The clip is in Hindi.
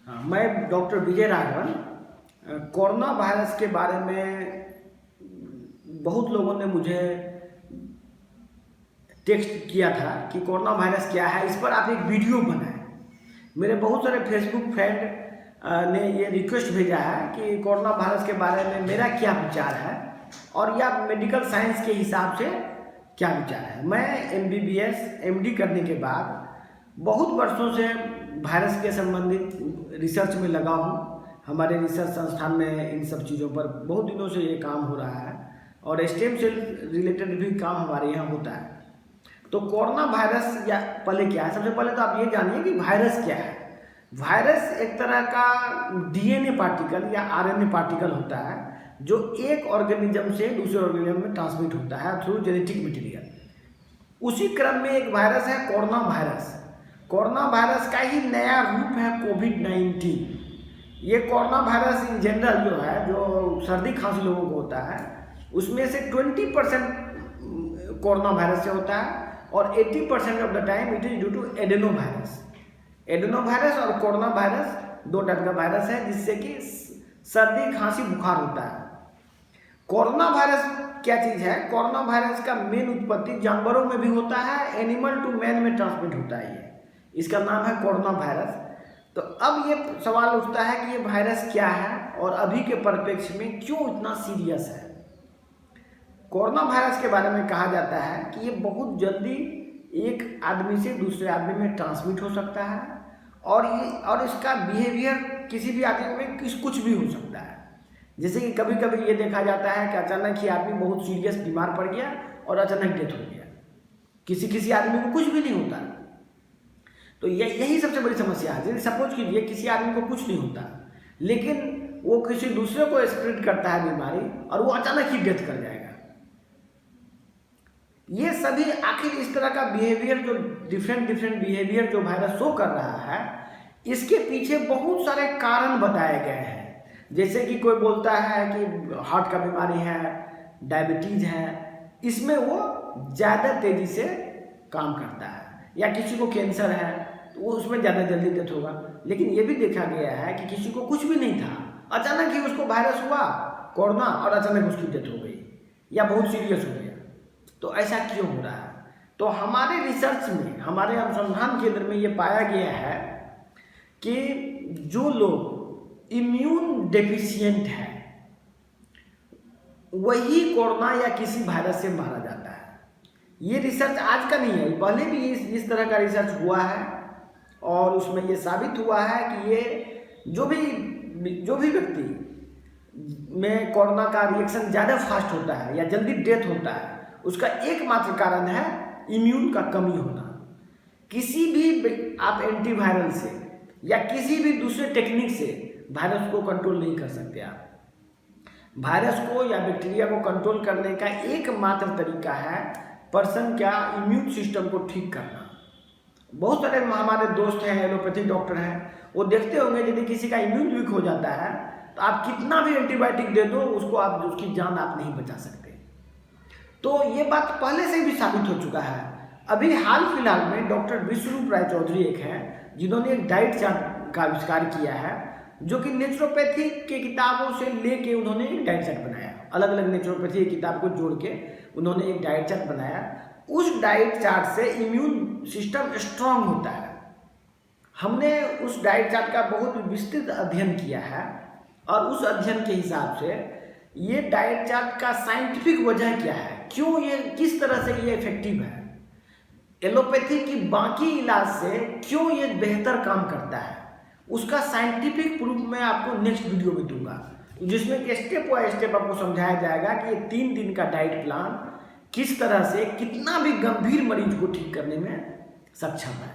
हाँ, मैं doctor Vijay Raghavan. Corona virus के बारे में बहुत लोगों ने मुझे टेक्स्ट किया था कि कोरोना वायरस क्या है, इस पर आप एक वीडियो बनाएं। मेरे बहुत सारे फेसबुक फ्रेंड ने ये रिक्वेस्ट भेजा है कि कोरोना वायरस के बारे में मेरा क्या विचार है और या मेडिकल साइंस के हिसाब से क्या विचार है। मैं MBBS MD करने के बाद बहुत वर्षों से वायरस के संबंधित रिसर्च में लगा हूँ। हमारे रिसर्च संस्थान में इन सब चीज़ों पर बहुत दिनों से ये काम हो रहा है और स्टेम सेल रिलेटेड भी काम हमारे यहाँ होता है। तो कोरोना वायरस या पहले क्या है, सबसे पहले तो आप ये जानिए कि वायरस क्या है। वायरस एक तरह का DNA पार्टिकल या RNA पार्टिकल होता है जो एक ऑर्गेनिज्म से दूसरे ऑर्गेनिज्म में ट्रांसमिट होता है थ्रू जेनेटिक मटेरियल। उसी क्रम में एक वायरस है कोरोना वायरस। कोरोना वायरस का ही नया रूप है कोविड-19। ये कोरोना वायरस इन जनरल जो है, जो सर्दी खांसी लोगों को होता है, उसमें से 20% कोरोना वायरस से होता है और 80% of the time it is due to adenovirus. Adenovirus और कोरोना वायरस दो टाइप का वायरस है जिससे कि सर्दी खांसी बुखार होता है। कोरोना वायरस क्या चीज़ है? कोरोना वायरस का मेन उत्पत्ति जानवरों में भी होता है, एनिमल टू मैन में ट्रांसमिट होता है। इसका नाम है कोरोना वायरस। तो अब ये सवाल उठता है कि ये वायरस क्या है और अभी के परिप्रेक्ष्य में क्यों इतना सीरियस है। कोरोना वायरस के बारे में कहा जाता है कि ये बहुत जल्दी एक आदमी से दूसरे आदमी में ट्रांसमिट हो सकता है और इसका बिहेवियर किसी भी आदमी में कुछ भी हो सकता है। जैसे कि कभी कभी ये देखा जाता है कि अचानक ही आदमी बहुत सीरियस बीमार पड़ गया और अचानक डेथ हो गया। किसी आदमी को कुछ भी नहीं होता। तो यही सबसे बड़ी समस्या है। जैसे सपोज कीजिए किसी आदमी को कुछ नहीं होता लेकिन वो किसी दूसरे को स्प्रेड करता है बीमारी और वो अचानक ही डेथ कर जाएगा। ये सभी आखिर इस तरह का बिहेवियर, जो डिफरेंट बिहेवियर जो वायरस शो कर रहा है, इसके पीछे बहुत सारे कारण बताए गए हैं। जैसे कि कोई बोलता है कि हार्ट का बीमारी है, डायबिटीज है, इसमें वो ज़्यादा तेजी से काम करता है। या किसी को कैंसर है तो वो उसमें ज़्यादा जल्दी डेथ होगा। लेकिन ये भी देखा गया है कि किसी को कुछ भी नहीं था, अचानक ही उसको वायरस हुआ कोरोना और अचानक उसकी डेथ हो गई या बहुत सीरियस हो गया। तो ऐसा क्यों हो रहा है? तो हमारे रिसर्च में, हमारे अनुसंधान केंद्र में ये पाया गया है कि जो लोग इम्यून डेफिशिएंट है वही कोरोना या किसी वायरस से मारा जाता है। ये रिसर्च आज का नहीं है, पहले भी इस तरह का रिसर्च हुआ है और उसमें ये साबित हुआ है कि ये जो भी व्यक्ति में कोरोना का रिएक्शन ज़्यादा फास्ट होता है या जल्दी डेथ होता है, उसका एकमात्र कारण है इम्यून का कमी होना। किसी भी आप एंटीवायरल से या किसी भी दूसरे टेक्निक से वायरस को कंट्रोल नहीं कर सकते। आप वायरस को या बैक्टीरिया को कंट्रोल करने का एकमात्र तरीका है पर्सन का इम्यून सिस्टम को ठीक करना। बहुत सारे हमारे दोस्त हैं, एलोपैथिक डॉक्टर हैं, वो देखते होंगे यदि किसी का इम्यून वीक हो जाता है तो आप कितना भी एंटीबायोटिक दे दो उसकी जान आप नहीं बचा सकते। तो ये बात पहले से भी साबित हो चुका है। अभी हाल फिलहाल में डॉक्टर विश्वरूप राय चौधरी एक हैं जिन्होंने एक डाइट चार्ट का आविष्कार किया है, जो कि नेचुरोपैथी के किताबों से लेके उन्होंने एक डाइट चार्ट बनाया। अलग अलग नेचुरोपैथी की किताब को जोड़ के उन्होंने एक डाइट चार्ट बनाया। उस डाइट चार्ट से इम्यून सिस्टम स्ट्रांग होता है। हमने उस डाइट चार्ट का बहुत विस्तृत अध्ययन किया है और उस अध्ययन के हिसाब से ये डाइट चार्ट का साइंटिफिक वजह क्या है, क्यों ये, किस तरह से ये इफेक्टिव है, एलोपैथी की बाकी इलाज से क्यों ये बेहतर काम करता है, उसका साइंटिफिक प्रूफ मैं आपको नेक्स्ट वीडियो में दूंगा, जिसमें स्टेप बाय स्टेप आपको समझाया जाएगा कि ये 3 दिन का डाइट प्लान किस तरह से कितना भी गंभीर मरीज को ठीक करने में सक्षम है।